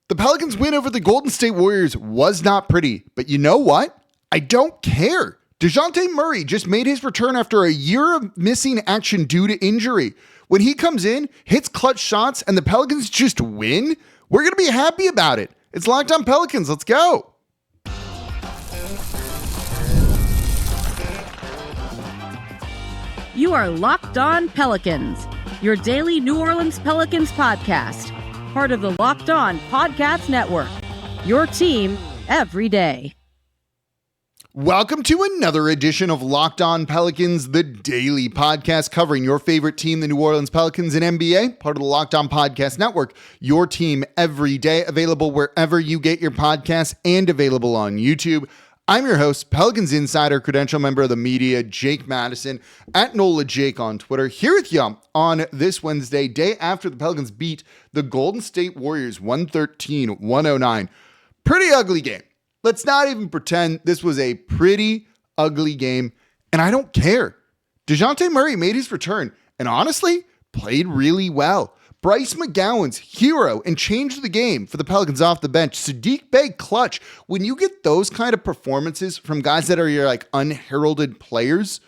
The Pelicans' win over the Golden State Warriors was not pretty, but you know what? I don't care. Dejounte Murray just made his return after a year of missing action due to injury. When he comes in, hits clutch shots, and the Pelicans just win, we're going to be happy about it. It's Locked On Pelicans. Let's go. You are Locked On Pelicans, your daily New Orleans Pelicans podcast. Part of the Locked On Podcast Network, your team every day. Welcome to another edition of Locked On Pelicans, the daily podcast covering your favorite team, the New Orleans Pelicans and NBA, part of the Locked On Podcast Network, your team every day, available wherever you get your podcasts and available on YouTube. I'm your host, Pelicans Insider, credential member of the media, Jake Madison, at NOLA Jake on Twitter, here with you on this Wednesday, day after the Pelicans beat the Golden State Warriors 113-109. Pretty ugly game. Let's not even pretend this was a pretty ugly game, and I don't care. Dejounte Murray made his return, and honestly, played really well. Bryce McGowEns, hero, and changed the game for the Pelicans off the bench. Saddiq Bey, clutch. When you get those kind of performances from guys that are your unheralded players,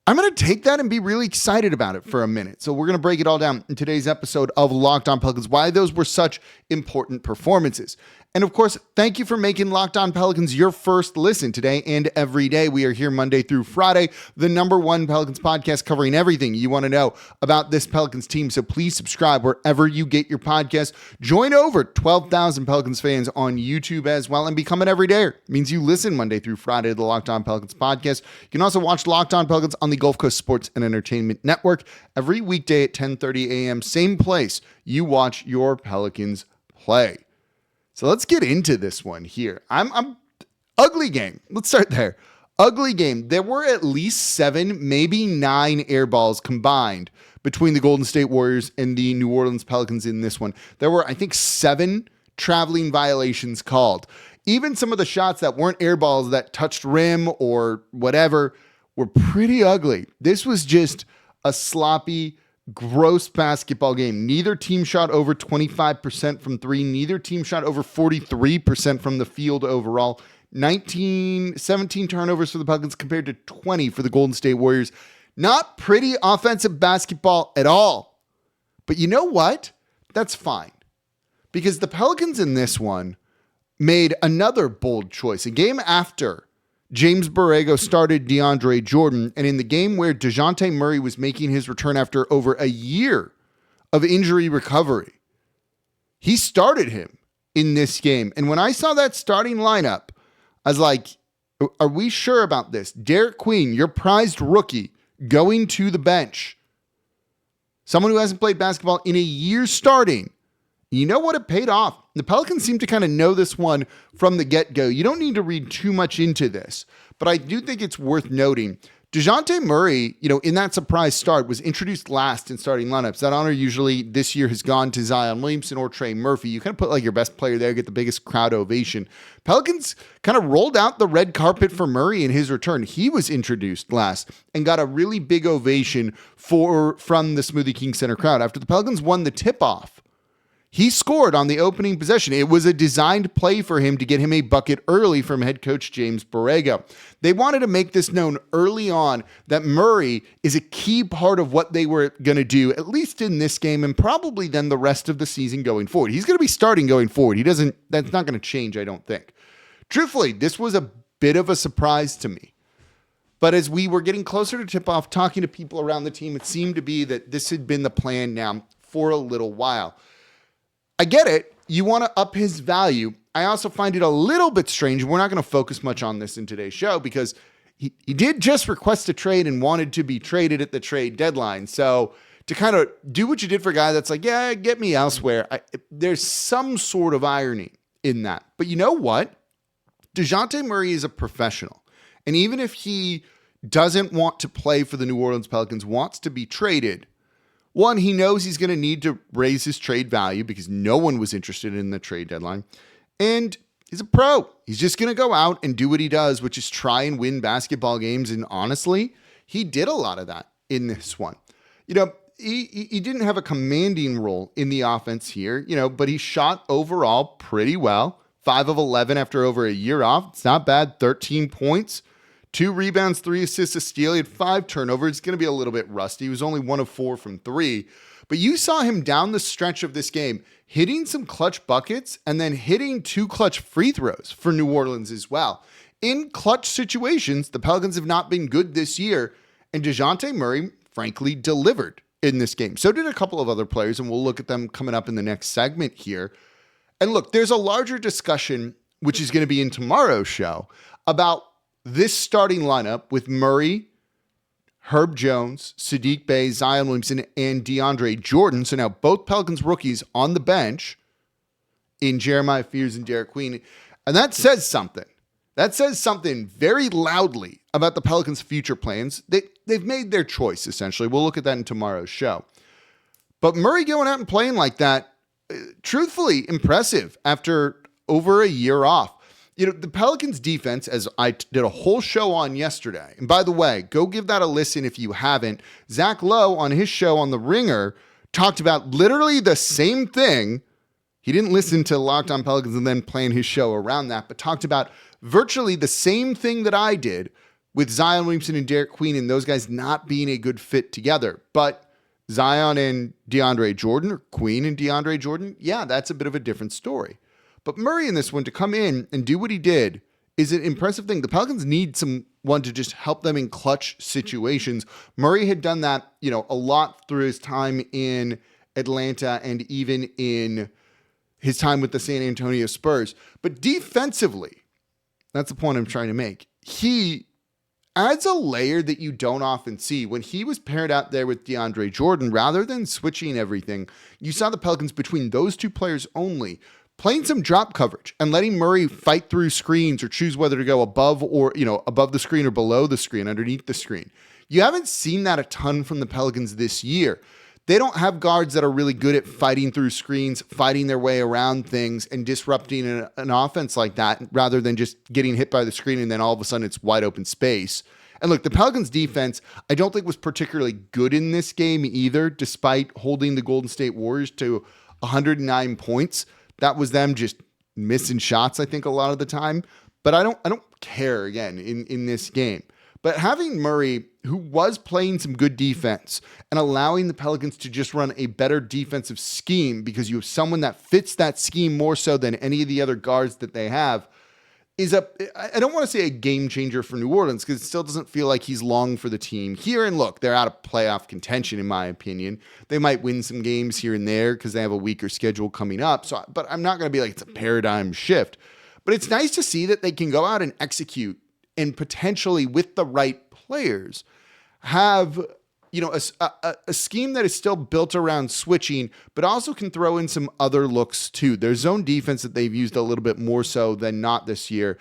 I'm going to take that and be really excited about it for a minute. So we're going to break it all down in today's episode of Locked On Pelicans, why those were such important performances. And of course, thank you for making Locked On Pelicans your first listen today and every day. We are here Monday through Friday, the #1 Pelicans podcast covering everything you want to know about this Pelicans team. So please subscribe wherever you get your podcast. Join over 12,000 Pelicans fans on YouTube as well and become an everydayer. It means you listen Monday through Friday to the Locked On Pelicans podcast. You can also watch Locked On Pelicans on the Gulf Coast Sports and Entertainment Network every weekday at 10:30 a.m. Same place you watch your Pelicans play. So let's get into this one here. I'm ugly game. Let's start there. Ugly game. There were at least 7, maybe 9 air balls combined between the Golden State Warriors and the New Orleans Pelicans in this one. There were, I think, 7 traveling violations called. Even some of the shots that weren't air balls that touched rim or whatever were pretty ugly. This was just a sloppy, gross basketball game. Neither team shot over 25% from three. Neither team shot over 43% from the field overall. 17 turnovers for the Pelicans compared to 20 for the Golden State Warriors. Not pretty offensive basketball at all. But you know what? That's fine. Because the Pelicans in this one made another bold choice. A game after James Borrego started DeAndre Jordan, and in the game where Dejounte Murray was making his return after over a year of injury recovery, he started him in this game. And when I saw that starting lineup, I was like, are we sure about this? Derik Queen, your prized rookie, going to the bench. Someone who hasn't played basketball in a year starting. You know what? It paid off. The Pelicans seem to kind of know this one from the get-go. You don't need to read too much into this, but I do think it's worth noting. Dejounte Murray, in that surprise start, was introduced last in starting lineups. That honor usually this year has gone to Zion Williamson or Trey Murphy. You kind of put your best player there, get the biggest crowd ovation. Pelicans kind of rolled out the red carpet for Murray in his return. He was introduced last and got a really big ovation from the Smoothie King Center crowd after the Pelicans won the tip-off. He scored on the opening possession. It was a designed play for him to get him a bucket early from head coach James Borrego. They wanted to make this known early on that Murray is a key part of what they were going to do, at least in this game and probably then the rest of the season going forward. He's going to be starting going forward. That's not going to change, I don't think. Truthfully, this was a bit of a surprise to me. But as we were getting closer to tip-off, talking to people around the team, it seemed to be that this had been the plan now for a little while. I get it. You want to up his value. I also find it a little bit strange. We're not going to focus much on this in today's show because he did just request a trade and wanted to be traded at the trade deadline. So to kind of do what you did for a guy that's like, yeah, get me elsewhere, there's some sort of irony in that. But you know what? Dejounte Murray is a professional. And even if he doesn't want to play for the New Orleans Pelicans, wants to be traded, one, he knows he's going to need to raise his trade value because no one was interested in the trade deadline. And he's a pro. He's just going to go out and do what he does, which is try and win basketball games. And honestly, he did a lot of that in this one. he didn't have a commanding role in the offense here, but he shot overall pretty well. 5 of 11 after over a year off. It's not bad. 13 points, 2 rebounds, 3 assists, a steal. He had 5 turnovers. It's going to be a little bit rusty. He was only 1 of 4 from 3. But you saw him down the stretch of this game hitting some clutch buckets and then hitting 2 clutch free throws for New Orleans as well. In clutch situations, the Pelicans have not been good this year, and Dejounte Murray, frankly, delivered in this game. So did a couple of other players, and we'll look at them coming up in the next segment here. And look, there's a larger discussion, which is going to be in tomorrow's show, about this starting lineup with Murray, Herb Jones, Saddiq Bey, Zion Williamson, and DeAndre Jordan. So now both Pelicans rookies on the bench in Jeremiah Fears and Derik Queen. And that says something. That says something very loudly about the Pelicans' future plans. They've made their choice, essentially. We'll look at that in tomorrow's show. But Murray going out and playing like that, truthfully impressive after over a year off. The Pelicans defense, as I did a whole show on yesterday, and by the way, go give that a listen if you haven't. Zach Lowe on his show on The Ringer talked about literally the same thing. He didn't listen to Locked On Pelicans and then plan his show around that, but talked about virtually the same thing that I did with Zion Williamson and Derik Queen and those guys not being a good fit together. But Zion and DeAndre Jordan, or Queen and DeAndre Jordan, yeah, that's a bit of a different story. But Murray in this one, to come in and do what he did, is an impressive thing. The Pelicans need someone to just help them in clutch situations. Murray had done that, a lot through his time in Atlanta and even in his time with the San Antonio Spurs. But defensively, that's the point I'm trying to make. He adds a layer that you don't often see. When he was paired out there with DeAndre Jordan, rather than switching everything, you saw the Pelicans between those two players only playing some drop coverage and letting Murray fight through screens or choose whether to go above or, above the screen or below the screen, underneath the screen. You haven't seen that a ton from the Pelicans this year. They don't have guards that are really good at fighting through screens, fighting their way around things and disrupting an offense like that rather than just getting hit by the screen and then all of a sudden it's wide open space. And look, the Pelicans defense, I don't think was particularly good in this game either, despite holding the Golden State Warriors to 109 points. That was them just missing shots, I think, a lot of the time. But I don't care, again, in this game. But having Murray, who was playing some good defense and allowing the Pelicans to just run a better defensive scheme because you have someone that fits that scheme more so than any of the other guards that they have, I don't want to say a game changer for New Orleans because it still doesn't feel like he's long for the team here. And look, they're out of playoff contention, in my opinion. They might win some games here and there because they have a weaker schedule coming up. But I'm not going to be like it's a paradigm shift. But it's nice to see that they can go out and execute and potentially with the right players have a scheme that is still built around switching, but also can throw in some other looks too. Their zone defense that they've used a little bit more so than not this year,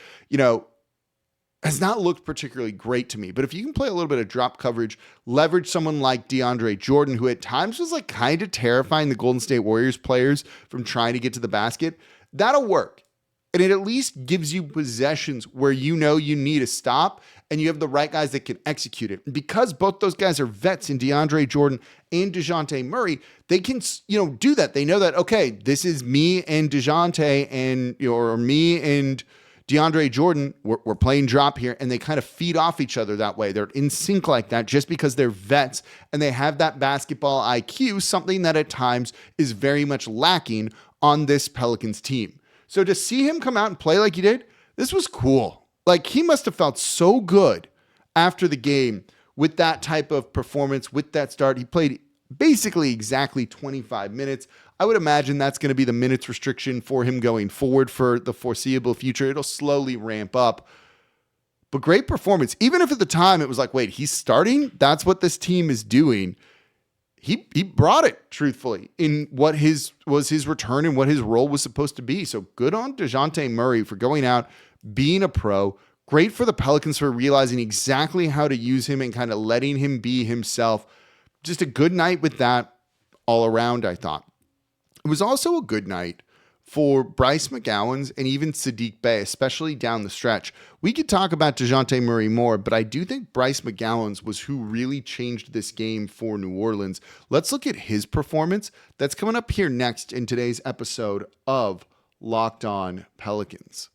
has not looked particularly great to me. But if you can play a little bit of drop coverage, leverage someone like DeAndre Jordan, who at times was like kind of terrifying the Golden State Warriors players from trying to get to the basket, that'll work. And it at least gives you possessions where you need a stop and you have the right guys that can execute it. And because both those guys are vets in DeAndre Jordan and Dejounte Murray, they can, do that. They know that, okay, this is me and Dejounte and, or me and DeAndre Jordan. We're playing drop here, and they kind of feed off each other that way. They're in sync like that just because they're vets and they have that basketball IQ, something that at times is very much lacking on this Pelicans team. So to see him come out and play like he did, this was cool. Like, he must have felt so good after the game with that type of performance, with that start. He played basically exactly 25 minutes. I would imagine that's going to be the minutes restriction for him going forward for the foreseeable future. It'll slowly ramp up. But great performance. Even if at the time it was like, wait, he's starting? That's what this team is doing. He brought it, truthfully, in what was his return and what his role was supposed to be. So good on Dejounte Murray for going out, being a pro. Great for the Pelicans for realizing exactly how to use him and kind of letting him be himself. Just a good night with that all around, I thought. It was also a good night for Bryce McGowEns and even Saddiq Bey, especially down the stretch. We could talk about Dejounte Murray more, but I do think Bryce McGowEns was who really changed this game for New Orleans. Let's look at his performance. That's coming up here next in today's episode of Locked On Pelicans.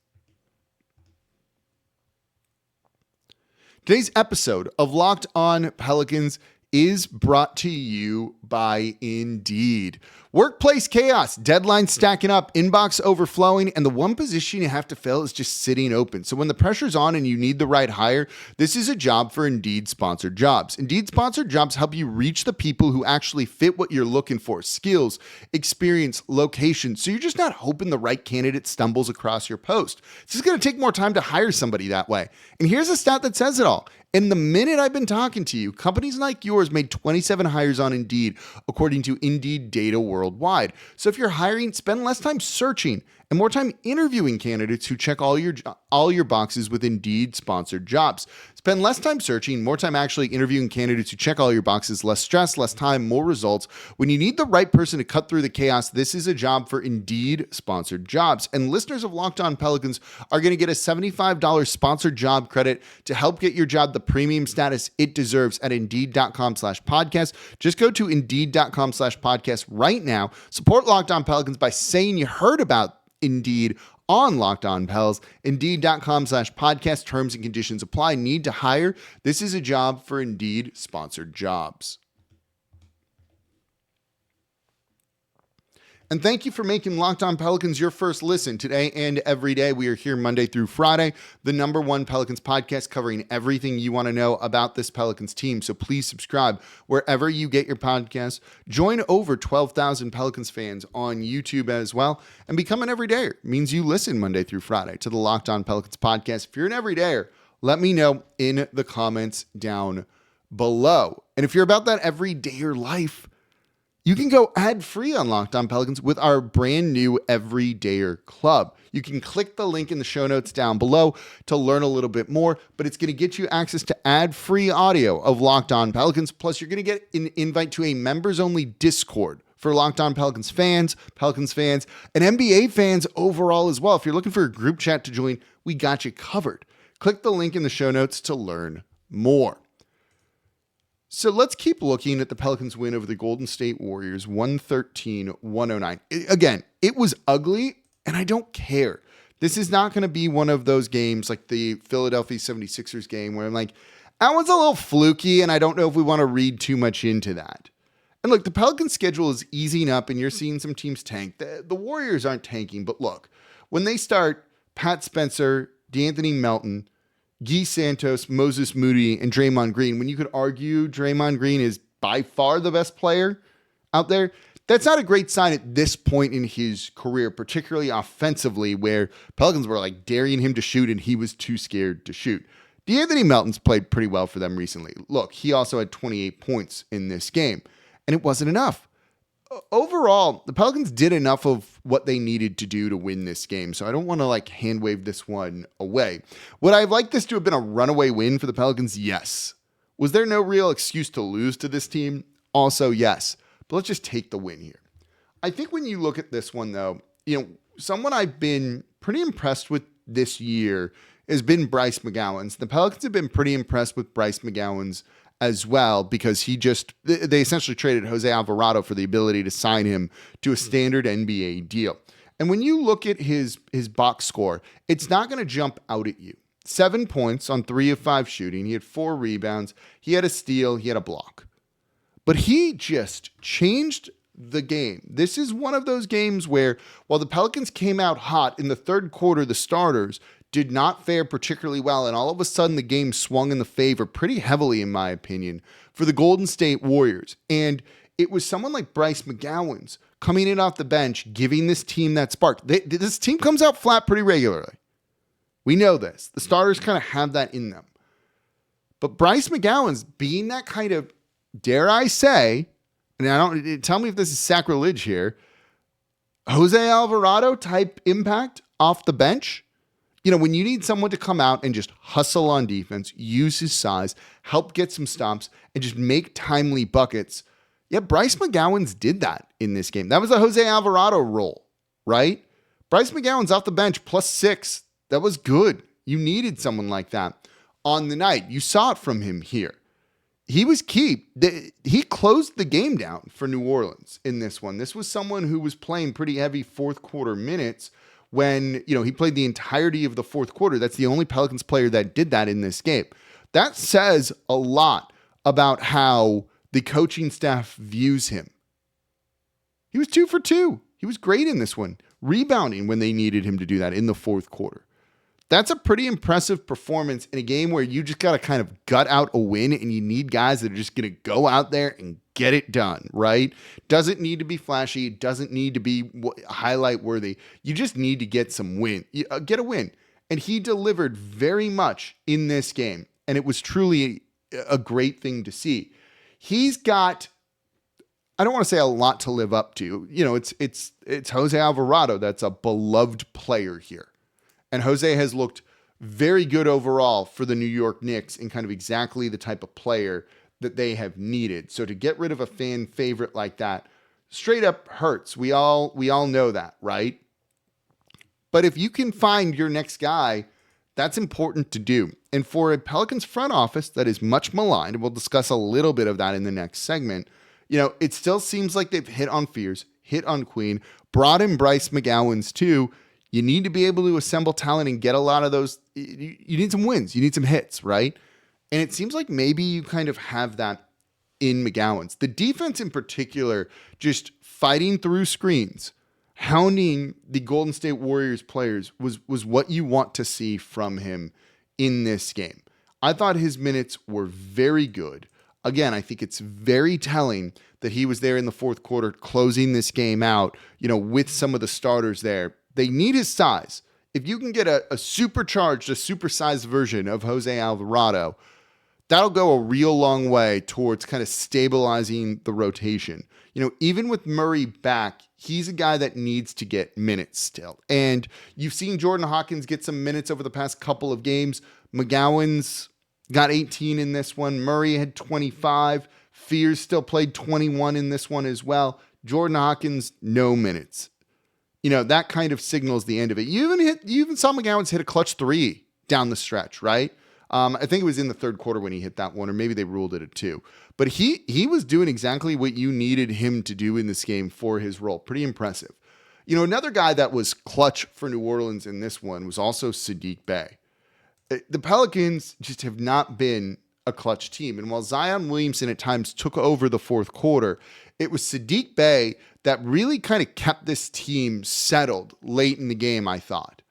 Today's episode of Locked On Pelicans is brought to you by Indeed. Workplace chaos, deadlines stacking up, inbox overflowing, and the one position you have to fill is just sitting open. So when the pressure's on and you need the right hire, this is a job for Indeed sponsored jobs. Indeed sponsored jobs help you reach the people who actually fit what you're looking for: skills, experience, location. So you're just not hoping the right candidate stumbles across your post. It's just going to take more time to hire somebody that way. And here's a stat that says it all. In the minute I've been talking to you, companies like yours made 27 hires on Indeed, according to Indeed data worldwide. So if you're hiring, spend less time searching and more time interviewing candidates who check all your boxes with Indeed sponsored jobs. Spend less time searching, more time actually interviewing candidates who check all your boxes. Less stress, less time, more results. When you need the right person to cut through the chaos, this is a job for Indeed sponsored jobs. And listeners of Locked On Pelicans are going to get a $75 sponsored job credit to help get your job the premium status it deserves at Indeed.com/podcast. Just go to Indeed.com/podcast right now. Support Locked On Pelicans by saying you heard about Indeed on Locked On Pels. Indeed.com/podcast. Terms and conditions apply. Need to hire? This is a job for Indeed sponsored jobs. And thank you for making Locked On Pelicans your first listen. Today and every day, we are here Monday through Friday, the #1 Pelicans podcast covering everything you want to know about this Pelicans team. So please subscribe wherever you get your podcasts. Join over 12,000 Pelicans fans on YouTube as well, and become an everydayer. It means you listen Monday through Friday to the Locked On Pelicans podcast. If you're an everydayer, let me know in the comments down below. And if you're about that everydayer life, you can go ad-free on Locked On Pelicans with our brand new Everydayer Club. You can click the link in the show notes down below to learn a little bit more, but it's going to get you access to ad-free audio of Locked On Pelicans. Plus, you're going to get an invite to a members-only Discord for Locked On Pelicans fans, and NBA fans overall as well. If you're looking for a group chat to join, we got you covered. Click the link in the show notes to learn more. So let's keep looking at the Pelicans win over the Golden State Warriors, 113-109. Again, it was ugly, and I don't care. This is not going to be one of those games like the Philadelphia 76ers game where I'm like, that one's a little fluky, and I don't know if we want to read too much into that. And look, the Pelicans schedule is easing up, and you're seeing some teams tank. The Warriors aren't tanking, but look, when they start Pat Spencer, DeAnthony Melton, Guy Santos, Moses Moody, and Draymond Green, when you could argue Draymond Green is by far the best player out there, that's not a great sign at this point in his career, particularly offensively, where Pelicans were like daring him to shoot and he was too scared to shoot. DeAnthony Melton's played pretty well for them recently. Look, he also had 28 points in this game, and it wasn't enough. Overall, the Pelicans did enough of what they needed to do to win this game, so I don't want to hand wave this one away. Would I like this to have been a runaway win for the Pelicans? Yes. Was there no real excuse to lose to this team? Also, yes. But let's just take the win here. I think when you look at this one, though, someone I've been pretty impressed with this year has been Bryce McGowEns. The Pelicans have been pretty impressed with Bryce McGowEns as well, because they essentially traded Jose Alvarado for the ability to sign him to a standard NBA deal. And when you look at his box score, it's not going to jump out at you. 7 points on 3 of 5 shooting. He had 4 rebounds. He had a steal. He had a block. But he just changed the game. This is one of those games where, while the Pelicans came out hot in the third quarter, the starters did not fare particularly well, and all of a sudden the game swung in the favor pretty heavily, in my opinion, for the Golden State Warriors. And it was someone like Bryce McGowEns coming in off the bench, giving this team that spark. This team comes out flat pretty regularly. We know this. The starters kind of have that in them. But Bryce McGowEns being that kind of, dare I say, and tell me if this is sacrilege here, Jose Alvarado type impact off the bench. When you need someone to come out and just hustle on defense, use his size, help get some stops, and just make timely buckets. Yeah, Bryce McGowEns did that in this game. That was a Jose Alvarado role, right? Bryce McGowEns off the bench, +6. That was good. You needed someone like that on the night. You saw it from him here. He was key. He closed the game down for New Orleans in this one. This was someone who was playing pretty heavy fourth quarter minutes when, he played the entirety of the fourth quarter. That's the only Pelicans player that did that in this game. That says a lot about how the coaching staff views him. He was 2 for 2. He was great in this one, rebounding when they needed him to do that in the fourth quarter. That's a pretty impressive performance in a game where you just got to kind of gut out a win, and you need guys that are just going to go out there and get it done, right? Doesn't need to be flashy. Doesn't need to be highlight worthy. You just need to get some win, get a win. And he delivered very much in this game, and it was truly a great thing to see. He's got, I don't want to say a lot to live up to. It's Jose Alvarado that's a beloved player here. And Jose has looked very good overall for the New York Knicks and kind of exactly the type of player that they have needed. So to get rid of a fan favorite like that straight up hurts. We all know that, right? But if you can find your next guy, that's important to do. And for a Pelicans front office that is much maligned, and we'll discuss a little bit of that in the next segment, it still seems like they've hit on Fears, hit on Queen, brought in Bryce McGowEns too. You need to be able to assemble talent and get a lot of those. You need some wins. You need some hits, right? And it seems like maybe you kind of have that in McGowEns. The defense in particular, just fighting through screens, hounding the Golden State Warriors players was what you want to see from him in this game. I thought his minutes were very good. Again, I think it's very telling that he was there in the fourth quarter closing this game out, with some of the starters there. They need his size. If you can get a supercharged, a supersized version of Jose Alvarado, that'll go a real long way towards kind of stabilizing the rotation. Even with Murray back, he's a guy that needs to get minutes still. And you've seen Jordan Hawkins get some minutes over the past couple of games. McGowEns got 18 in this one. Murray had 25. Fears still played 21 in this one as well. Jordan Hawkins, no minutes. That kind of signals the end of it. You even saw McGowEns hit a clutch 3 down the stretch, right? I think it was in the third quarter when he hit that one, or maybe they ruled it at 2. But he was doing exactly what you needed him to do in this game for his role. Pretty impressive. Another guy that was clutch for New Orleans in this one was also Saddiq Bey. The Pelicans just have not been a clutch team. And while Zion Williamson at times took over the fourth quarter, it was Saddiq Bey that really kind of kept this team settled late in the game, I thought.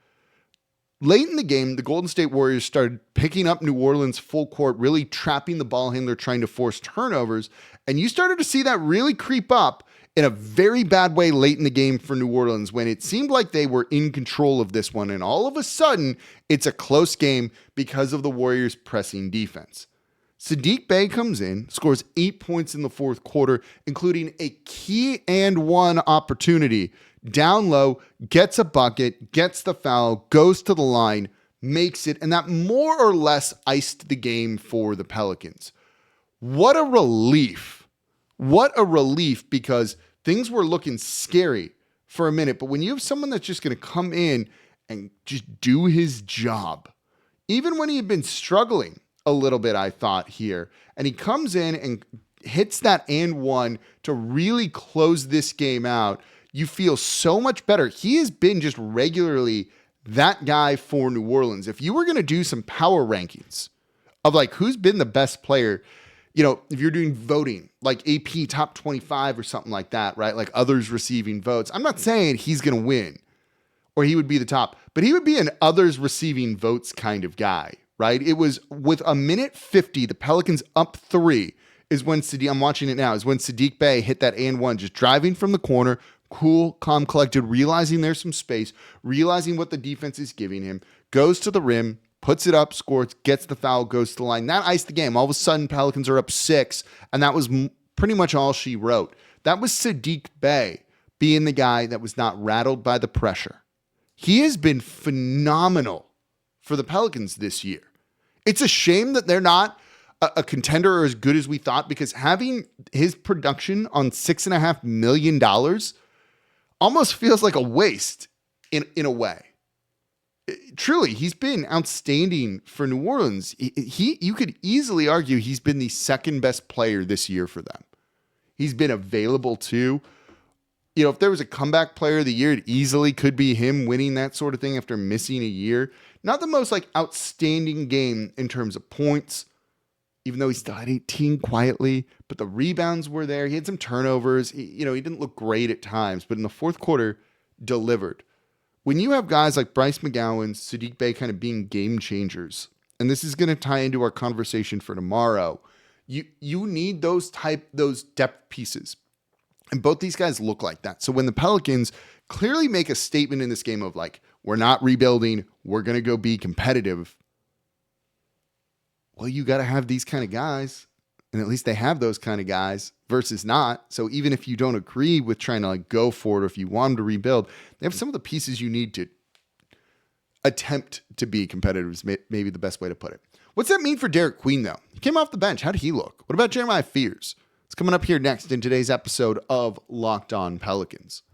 Late in the game, the Golden State Warriors started picking up New Orleans full court, really trapping the ball handler, trying to force turnovers. And you started to see that really creep up in a very bad way late in the game for New Orleans when it seemed like they were in control of this one. And all of a sudden, it's a close game because of the Warriors' pressing defense. Saddiq Bey comes in, scores 8 points in the fourth quarter, including a key and one opportunity. Down low, gets a bucket, gets the foul, goes to the line, makes it, and that more or less iced the game for the Pelicans. What a relief. What a relief, because things were looking scary for a minute. But when you have someone that's just going to come in and just do his job, even when he had been struggling a little bit, I thought here, and he comes in and hits that and one to really close this game out, you feel so much better. He has been just regularly that guy for New Orleans. If you were going to do some power rankings of like who's been the best player, if you're doing voting, like AP top 25 or something like that, right? Like others receiving votes. I'm not saying he's going to win or he would be the top, but he would be an others receiving votes kind of guy, right? It was with a minute 50, the Pelicans up 3 is when I'm watching it now, is when Saddiq Bey hit that and one, just driving from the corner, cool, calm, collected, realizing there's some space, realizing what the defense is giving him, goes to the rim, puts it up, scores, gets the foul, goes to the line. That iced the game. All of a sudden, Pelicans are up 6, and that was pretty much all she wrote. That was Saddiq Bey being the guy that was not rattled by the pressure. He has been phenomenal for the Pelicans this year. It's a shame that they're not a contender or as good as we thought, because having his production on $6.5 million almost feels like a waste in a way. Truly, he's been outstanding for New Orleans. You could easily argue he's been the second best player this year for them. He's been available too. You know, if there was a comeback player of the year, it easily could be him winning that sort of thing after missing a year. Not the most like outstanding game in terms of points, even though he still had 18 quietly, but the rebounds were there. He had some turnovers. He didn't look great at times, but in the fourth quarter, delivered. When you have guys like Bryce McGowEns, Saddiq Bey kind of being game changers, and this is going to tie into our conversation for tomorrow, you need those depth pieces. And both these guys look like that. So when the Pelicans clearly make a statement in this game of like, we're not rebuilding, we're going to go be competitive. Well, you got to have these kind of guys. And at least they have those kind of guys versus not. So even if you don't agree with trying to like go for it, or if you want them to rebuild, they have some of the pieces you need to attempt to be competitive is maybe the best way to put it. What's that mean for Derik Queen though? He came off the bench. How did he look? What about Jeremiah Fears? It's coming up here next in today's episode of Locked On Pelicans.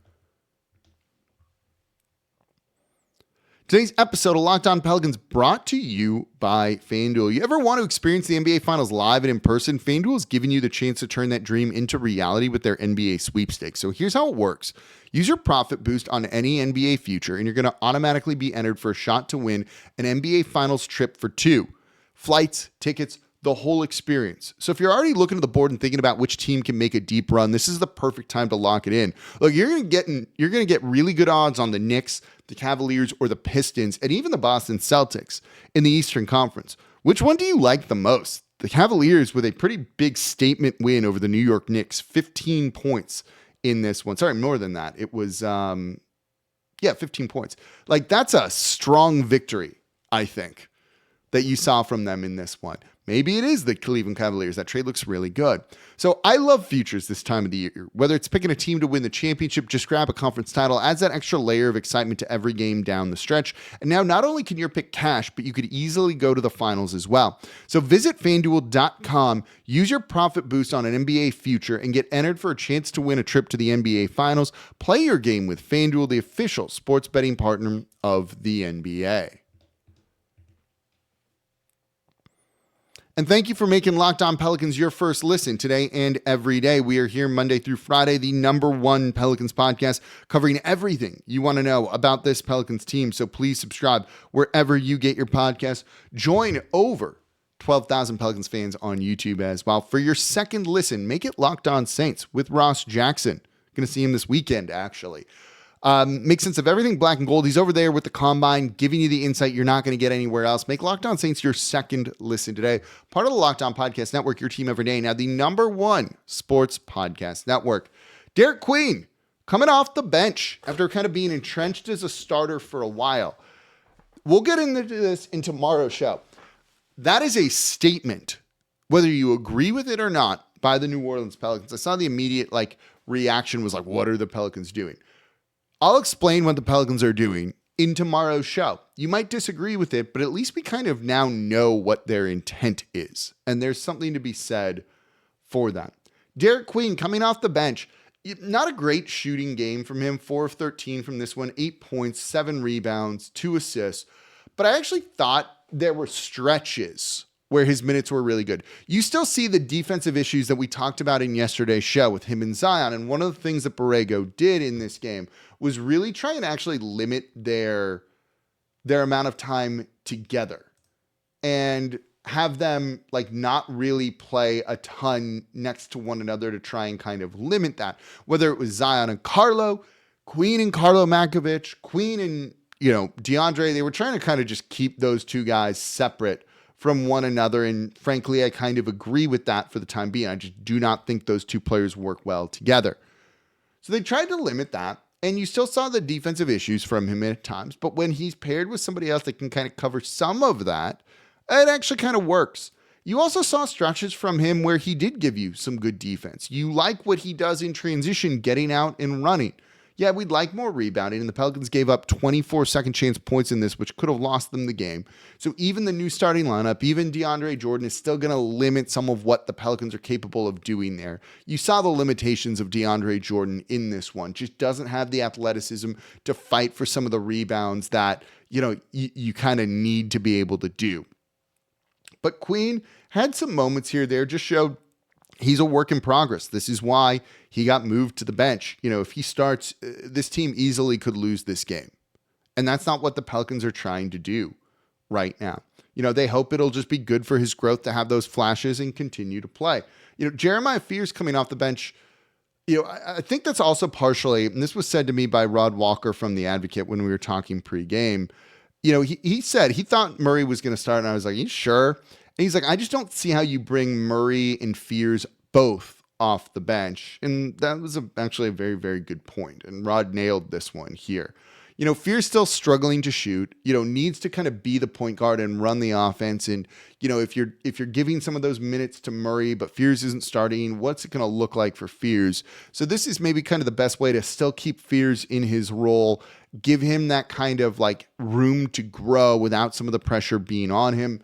Today's episode of Locked On Pelicans brought to you by FanDuel. You ever want to experience the NBA Finals live and in person? FanDuel is giving you the chance to turn that dream into reality with their NBA sweepstakes. So here's how it works. Use your profit boost on any NBA future, and you're going to automatically be entered for a shot to win an NBA Finals trip for two. Flights, tickets, the whole experience. So if you're already looking at the board and thinking about which team can make a deep run, this is the perfect time to lock it in. Look, you're going to get really good odds on the Knicks, the Cavaliers, or the Pistons, and even the Boston Celtics in the Eastern Conference. Which one do you like the most? The Cavaliers with a pretty big statement win over the New York Knicks, 15 points in this one. Sorry, more than that. It was, 15 points. Like, that's a strong victory, I think, that you saw from them in this one. Maybe it is the Cleveland Cavaliers. That trade looks really good. So I love futures this time of the year. Whether it's picking a team to win the championship, just grab a conference title, adds that extra layer of excitement to every game down the stretch. And now not only can you pick cash, but you could easily go to the finals as well. So visit FanDuel.com, use your profit boost on an NBA future, and get entered for a chance to win a trip to the NBA Finals. Play your game with FanDuel, the official sports betting partner of the NBA. And thank you for making Locked On Pelicans your first listen today and every day. We are here Monday through Friday, the #1 Pelicans podcast, covering everything you want to know about this Pelicans team. So please subscribe wherever you get your podcast. Join over 12,000 Pelicans fans on YouTube as well. For your second listen, make it Locked On Saints with Ross Jackson. Going to see him this weekend, actually. Make sense of everything black and gold. He's over there with the Combine, giving you the insight you're not going to get anywhere else. Make Locked On Saints your second listen today. Part of the Locked On Podcast Network, your team every day. Now, the #1 sports podcast network. Derik Queen coming off the bench after kind of being entrenched as a starter for a while. We'll get into this in tomorrow's show. That is a statement, whether you agree with it or not, by the New Orleans Pelicans. I saw the immediate reaction was like, what are the Pelicans doing? I'll explain what the Pelicans are doing in tomorrow's show. You might disagree with it, but at least we kind of now know what their intent is. And there's something to be said for that. Derik Queen coming off the bench. Not a great shooting game from him. 4 of 13 from this one. 8 points, 7 rebounds, 2 assists. But I actually thought there were stretches where his minutes were really good. You still see the defensive issues that we talked about in yesterday's show with him and Zion. And one of the things that Borrego did in this game was really try and actually limit their amount of time together and have them not really play a ton next to one another to try and kind of limit that. Whether it was Zion and Carlo, Queen and Carlo Makovich, Queen and, DeAndre, they were trying to kind of just keep those two guys separate from one another. And frankly, I kind of agree with that for the time being. I just do not think those two players work well together. So they tried to limit that. And you still saw the defensive issues from him at times. But when he's paired with somebody else that can kind of cover some of that, it actually kind of works. You also saw stretches from him where he did give you some good defense. You like what he does in transition, getting out and running. Yeah, we'd like more rebounding, and the Pelicans gave up 24 second chance points in this, which could have lost them the game. So even the new starting lineup, even DeAndre Jordan is still going to limit some of what the Pelicans are capable of doing there. You saw the limitations of DeAndre Jordan in this one. Just doesn't have the athleticism to fight for some of the rebounds that, you kind of need to be able to do. But Queen had some moments here there, just showed he's a work in progress. This is why he got moved to the bench. If he starts, this team easily could lose this game. And that's not what the Pelicans are trying to do right now. They hope it'll just be good for his growth to have those flashes and continue to play. Jeremiah Fears coming off the bench, I think that's also partially, and this was said to me by Rod Walker from The Advocate when we were talking pregame. He said he thought Murray was going to start, and I was like, you sure? And he's like, I just don't see how you bring Murray and Fears both off the bench. And that was actually a very, very good point. And Rod nailed this one here. Fears still struggling to shoot, needs to kind of be the point guard and run the offense. And, if you're giving some of those minutes to Murray, but Fears isn't starting, what's it going to look like for Fears? So this is maybe kind of the best way to still keep Fears in his role, give him that kind of like room to grow without some of the pressure being on him.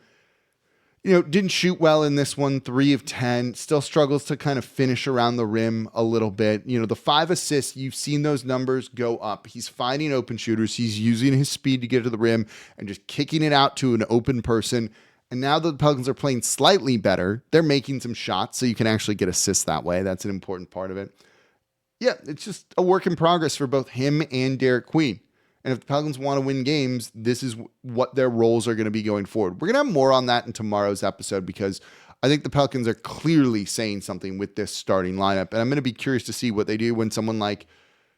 Didn't shoot well in this one, 3 of 10, still struggles to kind of finish around the rim a little bit. The 5 assists, you've seen those numbers go up. He's finding open shooters. He's using his speed to get to the rim and just kicking it out to an open person. And now that the Pelicans are playing slightly better, they're making some shots so you can actually get assists that way. That's an important part of it. Yeah, it's just a work in progress for both him and Derik Queen. And if the Pelicans want to win games, this is what their roles are going to be going forward. We're going to have more on that in tomorrow's episode because I think the Pelicans are clearly saying something with this starting lineup. And I'm going to be curious to see what they do when someone like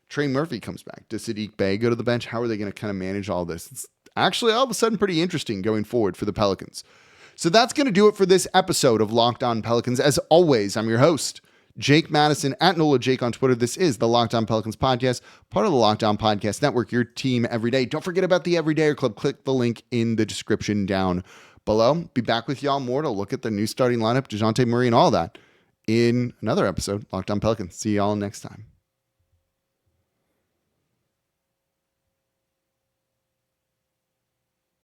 Trey Murphy comes back. Does Saddiq Bey go to the bench? How are they going to kind of manage all this? It's actually all of a sudden pretty interesting going forward for the Pelicans. So that's going to do it for this episode of Locked On Pelicans. As always, I'm your host, Jake Madison, at NOLA Jake on Twitter. This is the Locked On Pelicans podcast, part of the Locked On Podcast Network, your team every day. Don't forget about the Everydayer Club. Click the link in the description down below. Be back with y'all more to look at the new starting lineup, Dejounte Murray and all that in another episode, Locked On Pelicans. See y'all next time.